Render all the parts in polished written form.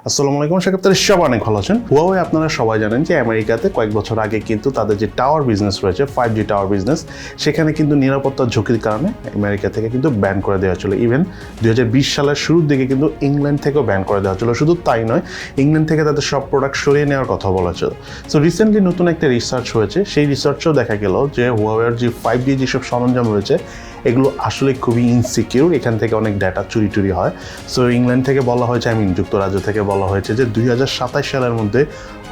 আসসালামু আলাইকুম, আশা করি সবাই অনেক ভালো আছেন। হুয়াওয়ে আপনারা সবাই জানেন যে আমেরিকাতে কয়েক বছর আগে কিন্তু তাদের যে টাওয়ার বিজনেস রয়েছে 5G টাওয়ার বিজনেস, সেখানে কিন্তু নিরাপত্তার ঝুঁকির কারণে আমেরিকা থেকে কিন্তু ব্যান করে দেওয়া ছিল। ইভেন 2020 সালের শুরুর দিকে কিন্তু ইংল্যান্ড থেকেও ব্যান করে দেওয়া ছিল। শুধু তাই নয়, ইংল্যান্ড থেকে তাদের সব প্রোডাক্ট সরিয়ে নেওয়ার কথা বলা ছিল। সো রিসেন্টলি নতুন একটা রিসার্চ হয়েছে, সেই রিসার্চেও দেখা গেল যে হুয়াওয়ের যে 5G যেসব সরঞ্জাম রয়েছে এগুলো আসলে খুবই ইনসিকিউর, এখান থেকে অনেক ডাটা চুরি হয়। সো ইংল্যান্ড থেকে বলা হয়েছে, যুক্তরাজ্য থেকে বলা হয়েছে যে 2027 সালের মধ্যে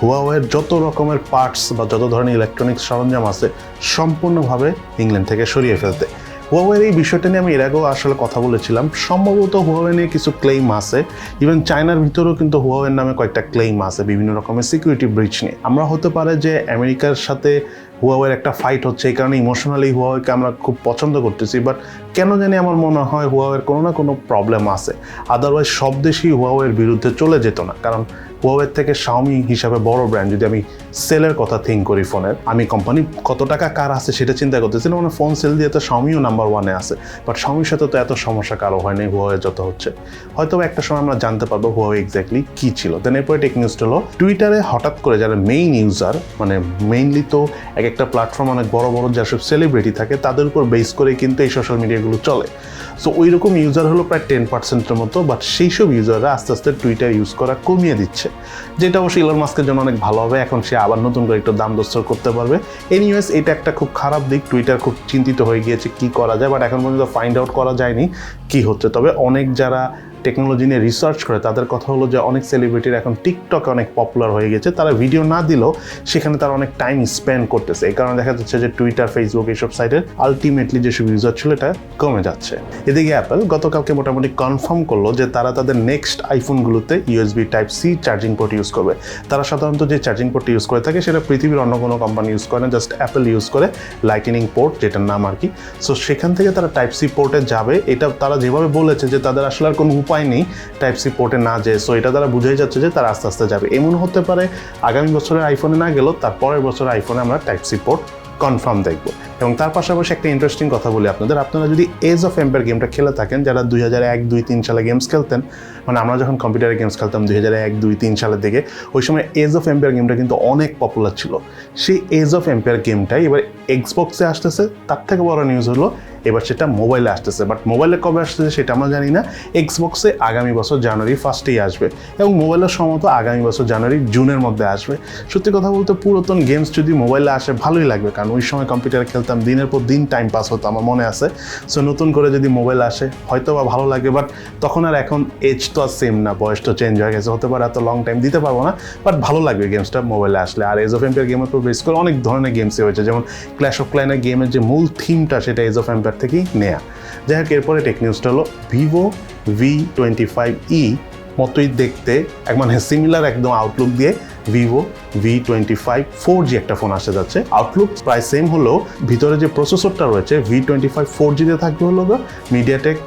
হুয়াওয়ের যত রকমের পার্টস বা যত ধরনের ইলেকট্রনিক্স সরঞ্জাম আছে সম্পূর্ণভাবে ইংল্যান্ড থেকে সরিয়ে ফেলতে। হুয়াওয়ের এই বিষয়টা নিয়ে আমি এর আগেও আসলে কথা বলেছিলাম। সম্ভবত হুয়াওয়ে নিয়ে কিছু ক্লেইম আছে, ইভেন চায়নার ভিতরেও কিন্তু হুয়াওয়ের নামে কয়েকটা ক্লেইম আছে বিভিন্ন রকমের সিকিউরিটি ব্রিচ নিয়ে। আমরা হতে পারে যে আমেরিকার সাথে হুয়াওয়ের একটা ফাইট হচ্ছে, এই কারণে ইমোশনালি হুয়াওয়েকে আমরা খুব পছন্দ করতেছি, বাট কেন জানি আমার মনে হয় হুয়াওয়ের কোনো না কোনো প্রবলেম আছে। আদারওয়াইজ সব দেশই হুয়াওয়ের বিরুদ্ধে চলে যেত না, কারণ হুয়াওয়ের থেকে শাওমি হিসাবে বড় ব্র্যান্ড, যদি আমি সেলের কথা থিঙ্ক করি ফোনের, আমি কোম্পানি কত টাকা কার আছে সেটা চিন্তা করতেছি না। মানে ফোন সেল দিয়ে তো শাওমিও নাম্বার 1-এ আছে, বাট শাওমির সাথে তো এত সমস্যা কারো হয়নি হুয়াওয়ে যত হচ্ছে। হয়তো একটা সময় আমরা জানতে পারবো হুয়াওয়ে এক্স্যাক্টলি কি ছিল। দেন এরপরে টেক নিউজটা হলো টুইটারে হঠাৎ করে যারা মেইন ইউজার, মানে মেইনলি তো একটা প্ল্যাটফর্ম অনেক বড় বড় যেসব সেলিব্রিটি থাকে তাদের উপর বেস করে কিন্তু এই সোশ্যাল মিডিয়াগুলো চলে। সো ওই রকম ইউজার হলো প্রায় 10%-এর মতো, বাট সেই সব ইউজাররা আস্তে আস্তে টুইটার ইউজ করা কমিয়ে দিচ্ছে, যেটা অবশ্যই ইলন মাস্কের জন্য অনেক ভালো হবে। এখন সে আবার নতুন করে একটু দাম দস্তর করতে পারবে। এনিওয়েজ, এটা একটা খুব খারাপ দিক। টুইটার খুব চিন্তিত হয়ে গিয়েছে কি করা যায়, বাট এখন পর্যন্ত ফাইন্ড আউট করা যায়নি কি হচ্ছে। তবে অনেক যারা টেকনোলজি নিয়ে রিসার্চ করে তাদের কথা হলো যে অনেক সেলিব্রিটির এখন টিকটকে অনেক পপুলার হয়ে গেছে। তারা ভিডিও না দিলেও সেখানে তারা অনেক টাইম স্পেন্ড করতেছে। এই কারণে দেখা যাচ্ছে যে টুইটার, ফেসবুক এইসব সাইটের আলটিমেটলি যেসব ইউজার ছিল এটা কমে যাচ্ছে। এদিকে অ্যাপল গতকালকে মোটামুটি কনফার্ম করলো যে তারা তাদের নেক্সট আইফোনগুলোতে USB Type-C charging port use করবে। তারা সাধারণত যে চার্জিং পোর্টটি ইউজ করে থাকে সেটা পৃথিবীর অন্য কোনো কোম্পানি ইউজ করে না, জাস্ট অ্যাপল ইউজ করে লাইটনিং পোর্ট, যেটার নাম আর কি। সো সেখান থেকে তারা Type-C পোর্টে যাবে। এটা তারা যেভাবে বলেছে যে তাদের আসলে আর কোনো উপায় নেই Type-C পোর্টে না যায়। সো এটা তারা বুঝেই যাচ্ছে যে তারা আস্তে আস্তে যাবে। এমন হতে পারে আগামী বছরের আইফোনে না গেলেও তার পরের বছরের আইফোনে আমরা Type-C পোর্ট কনফার্ম দেখবো। এবং তার পাশাপাশি একটা ইন্টারেস্টিং কথা বলি আপনাদের, আপনারা যদি এজ অফ এম্পায়ার গেমটা খেলে থাকেন, যারা 2001, 2, 3 সালে গেমস খেলতেন, মানে আমরা যখন কম্পিউটারে গেমস খেলতাম 2001, 2, 3 সালের দিকে, ওই সময় এজ অফ এম্পায়ার গেমটা কিন্তু অনেক পপুলার ছিল। সেই এজ অফ এম্পায়ার গেমটাই এবার এক্সবক্সে আসতেছে। তার থেকে বড় নিউজ হলো এবার সেটা মোবাইলে আসতেছে, বাট মোবাইলে কবে আসতেছে সেটা আমরা জানি না। এক্সবক্সে আগামী বছর জানুয়ারি 1-এই আসবে এবং মোবাইলের সম্ভবত আগামী বছর জানুয়ারি জুনের মধ্যে আসবে। সত্যি কথা বলতে পুরাতন গেমস যদি মোবাইলে আসে ভালোই লাগবে, কারণ ওই সময় কম্পিউটারে খেলতাম, দিনের পর দিন টাইম পাস হতো, আমার মনে আছে। সো নতুন করে যদি মোবাইল আসে হয়তো বা ভালো লাগবে, বাট তখন আর এখন এজ তো আর সেম না, বয়স তো চেঞ্জ হয়ে গেছে, হতে পারে এত লং টাইম দিতে পারবো না, বাট ভালো লাগবে গেমসটা মোবাইলে আসলে। আর এজ অফ এম্পায়ার গেমের উপর বেস করে অনেক ধরনের গেমসই হয়েছে, যেমন ক্ল্যাশ অফ ক্ল্যানের গেমের যে মূল থিমটা সেটা এজ অফ এম্পায়ার থেকেই নেয়া। যাই হোক, এরপরে টেক নিউজটা হলো Vivo Y22e মতোই দেখতে, মানে সিমিলার একদম আউটলুক দিয়ে Vivo V25 4G একটা ফোন আসতে যাচ্ছে। আউটলুক প্রায় সেম হলেও ভিতরে যে প্রসেসরটা রয়েছে V25 4G তে থাকবে হলো MediaTek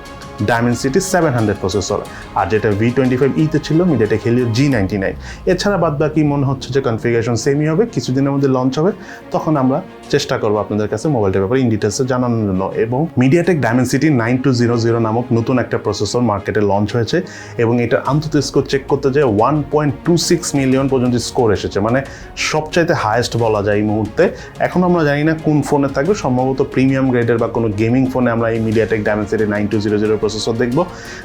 Dimensity 700 প্রসেসর, আর যেটা V25e তে ছিল MediaTek Helio G99। এছাড়া বাদ বাকি মনে হচ্ছে যে কনফিগারেশন সেমই হবে। কিছুদিনের মধ্যে লঞ্চ হবে, তখন আমরা চেষ্টা করবো আপনাদের কাছে মোবাইলটার ব্যাপারে ইন ডিটেলসে জানানোর জন্য। এবং MediaTek Dimensity 9200 নামক নতুন একটা প্রসেসর মার্কেটে লঞ্চ হয়েছে এবং এটার আন্তর্জাতিক স্কোর চেক করতে যায় 1.26 মিলিয়ন পর্যন্ত স্কোর এসেছে, মানে সবচাইতে হায়েস্ট বলা যায় এই মুহূর্তে। এখন আমরা জানি না কোন ফোনে থাকবে, সম্ভবত প্রিমিয়াম গ্রেডের বা কোনো গেমিং ফোনে আমরা এই MediaTek Dimensity 9200 প্রসেসর দেখবো।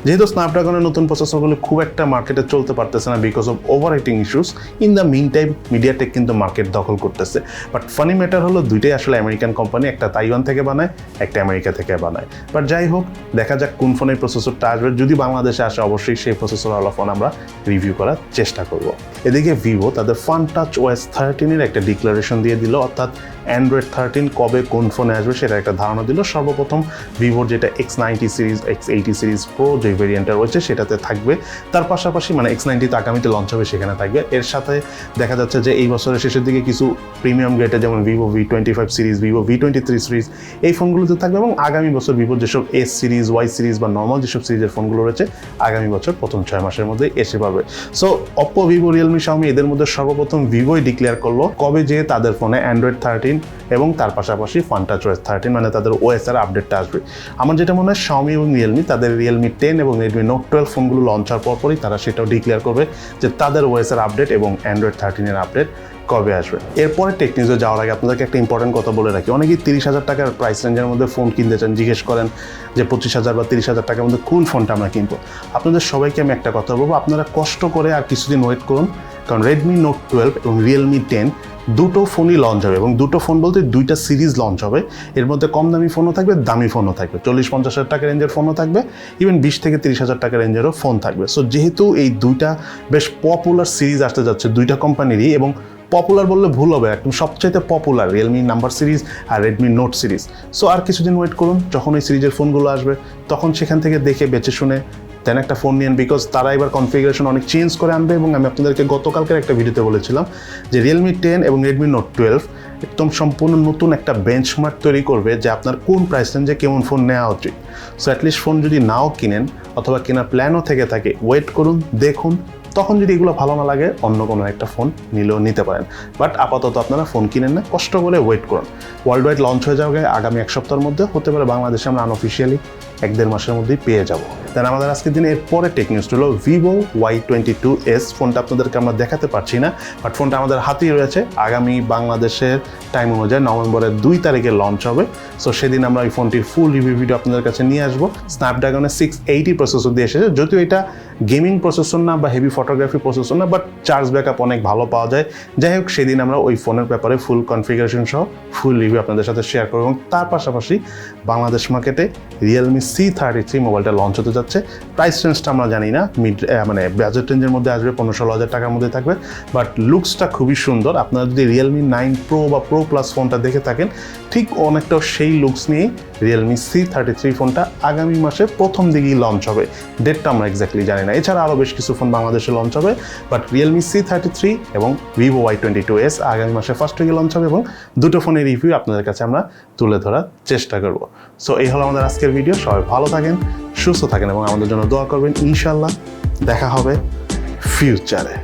যেহেতু স্ন্যাপড্রাগনের নতুন প্রসেসরগুলো খুব একটা মার্কেটে চলতে পারতেছে না because of overheating issues, in the mean time MediaTek কিন্তু মার্কেট দখল করতেছে। বাট ফানি ম্যাটার হলো দুইটাই আসলে আমেরিকান কোম্পানি, একটা তাইওয়ান থেকে বানায়, একটা আমেরিকা থেকে বানায়। বাট যাই হোক, দেখা যাক কোন ফোনের প্রসেসরটা আসবে। যদি বাংলাদেশে আসে অবশ্যই সেই প্রসেসরওয়ালা ফোন আমরা রিভিউ করার চেষ্টা করব। এদিকে ভিভো তাদের FunTouch OS 13-এর একটা ডিক্লারেশন দিয়ে দিল, অর্থাৎ অ্যান্ড্রয়েড 13 কবে কোন ফোনে আসবে সেটা একটা ধারণা দিল। সর্বপ্রথম ভিভোর যেটা X90 series, X80 series pro যে ভেরিয়েন্টটা রয়েছে সেটাতে থাকবে। তার পাশাপাশি মানে X90 তো আগামীতে লঞ্চ হবে, সেখানে থাকবে। এর সাথে দেখা যাচ্ছে যে এই বছরের শেষের দিকে কিছু প্রিমিয়াম গ্রেডে যেমন Vivo V25 series, Vivo V23 series এই ফোনগুলোতে থাকবে এবং আগামী বছর ভিভোর যেসব S সিরিজ, Y সিরিজ বা নর্মাল যেসব সিরিজের ফোনগুলো রয়েছে আগামী বছর প্রথম 6 মাসের মধ্যে এসে পাবে। So Oppo, Vivo, Realme, Xiaomi এদের মধ্যে সর্বপ্রথম ভিভোই ডিক্লেয়ার করলো কবে যে তাদের ফোনে অ্যান্ড্রয়েড 13 13 এবং তার পাশাপাশি FunTouchOS 13 মানে তাদের ওএসআর আপডেটটা আসবে। আমার যেটা মনে হয় Xiaomi এবং Realme তাদের Realme 10 এবং Redmi Note 12 ফোনগুলো লঞ্চ হওয়ার পরপরই তারা সেটাও ডিক্লেয়ার করবে যে তাদের ওএসআর আপডেট এবং Android 13 এর আপডেট কবে আসবে। এরপরে টেক নিউজে যাওয়ার আগে আপনাদেরকে একটা ইম্পর্টেন্ট কথা বলে রাখি, অনেকেই 30,000 টাকার প্রাইস রেঞ্জের মধ্যে ফোন কিনতে চান, জিজ্ঞেস করেন যে 25,000 বা 30,000 টাকার মধ্যে কোন ফোনটা আমরা কিনবো। আপনাদের সবাইকে আমি একটা কথা বলবো, আপনারা কষ্ট করে আর কিছুদিন ওয়েট করুন, কারণ Redmi Note 12 এবং Realme 10 দুটো ফোনই লঞ্চ হবে এবং দুটো ফোন বলতে দুইটা সিরিজ লঞ্চ হবে। এর মধ্যে কম দামি ফোনও থাকবে, দামি ফোনও থাকবে, 40-50,000 টাকা রেঞ্জের ফোনও থাকবে, ইভেন 20 থেকে 30,000 টাকা রেঞ্জেরও ফোন থাকবে। সো যেহেতু এই দুইটা বেশ পপুলার সিরিজ আসতে যাচ্ছে দুইটা কোম্পানিরই, এবং পপুলার বললে ভুল হবে, একদম সবচাইতে পপুলার Realme নাম্বার সিরিজ আর Redmi Note সিরিজ। সো আর কিছুদিন ওয়েট করুন, যখন এই সিরিজের ফোনগুলো আসবে তখন সেখান থেকে দেখে বেছে শুনে দেন একটা ফোন নিন, বিকজ তারা এবার কনফিগারেশন অনেক চেঞ্জ করে আনবে। এবং আমি আপনাদেরকে গতকালকের একটা ভিডিওতে বলেছিলাম যে Realme 10 এবং Redmi Note 12 একদম সম্পূর্ণ নতুন একটা বেঞ্চমার্ক তৈরি করবে যে আপনার কোন প্রাইস রেঞ্জে কেমন ফোন নেওয়া উচিত। সো অ্যাটলিস্ট ফোন যদি নাও কিনেন অথবা কেনার প্ল্যানও থেকে থাকে, ওয়েট করুন, দেখুন, তখন যদি এগুলো ভালো না লাগে অন্য কোনো একটা ফোন নিলেও নিতে পারেন। বাট আপাতত আপনারা ফোন কিনেন না, কষ্ট করে ওয়েট করুন। ওয়ার্ল্ড ওয়াইড লঞ্চ হয়ে যাবে আগামী এক সপ্তাহের মধ্যে, হতে পারে বাংলাদেশে আমরা আনঅফিসিয়ালি 1-1.5 মাসের মধ্যেই পেয়ে যাব। দেন আমাদের আজকের দিনে এরপরে টেক নিউজটা হলো Vivo Y22s। ফোনটা আপনাদেরকে আমরা দেখাতে পারছি না, বাট ফোনটা আমাদের হাতেই রয়েছে। আগামী বাংলাদেশের টাইম অনুযায়ী নভেম্বরের 2 তারিখে লঞ্চ হবে। সো সেদিন আমরা এই ফোনটির ফুল রিভিউ ভিডিও আপনাদের কাছে নিয়ে আসবো। স্ন্যাপড্রাগনের 680 প্রসেসর দিয়ে এসেছে, যদিও এটা গেমিং প্রসেসর না বা হেভি ফটোগ্রাফি প্রসেসর না, বাট চার্জ ব্যাকআপ অনেক ভালো পাওয়া যায়। যাই হোক, সেদিন আমরা ওই ফোনের ব্যাপারে ফুল কনফিগারেশন সহ ফুল রিভিউ আপনাদের সাথে শেয়ার করব। এবং তার পাশাপাশি বাংলাদেশ মার্কেটে Realme C33 মোবাইলটা লঞ্চ হতে যাচ্ছে। প্রাইস রেঞ্জটা আমরা জানি না, মানে বাজেট রেঞ্জের মধ্যে আসবে, 15-16 টাকার মধ্যে থাকবে, বাট লুকসটা খুবই সুন্দর। আপনারা যদি Realme 9 Pro বা Pro Plus ফোনটা দেখে থাকেন, ঠিক অনেকটা সেই লুকস নিয়েই Realme C33 ফোনটা আগামী মাসে প্রথম দিকেই লঞ্চ হবে। ডেটটা আমরা এক্স্যাক্টলি জানি না। এছাড়া আরও বেশ কিছু ফোন বাংলাদেশে লঞ্চ হবে, বাট Realme C33 এবং Vivo Y22s আগামী মাসে ফার্স্ট উইকে লঞ্চ হবে এবং দুটো ফোনের রিভিউ আপনাদের কাছে আমরা তুলে ধরার চেষ্টা করব। সো এই হলো আমাদের আজকের ভিডিও। সবাই ভালো থাকেন, সুস্থ থাকেন এবং আমাদের জন্য দোয়া করবেন। ইনশাল্লাহ দেখা হবে ফিউচারে।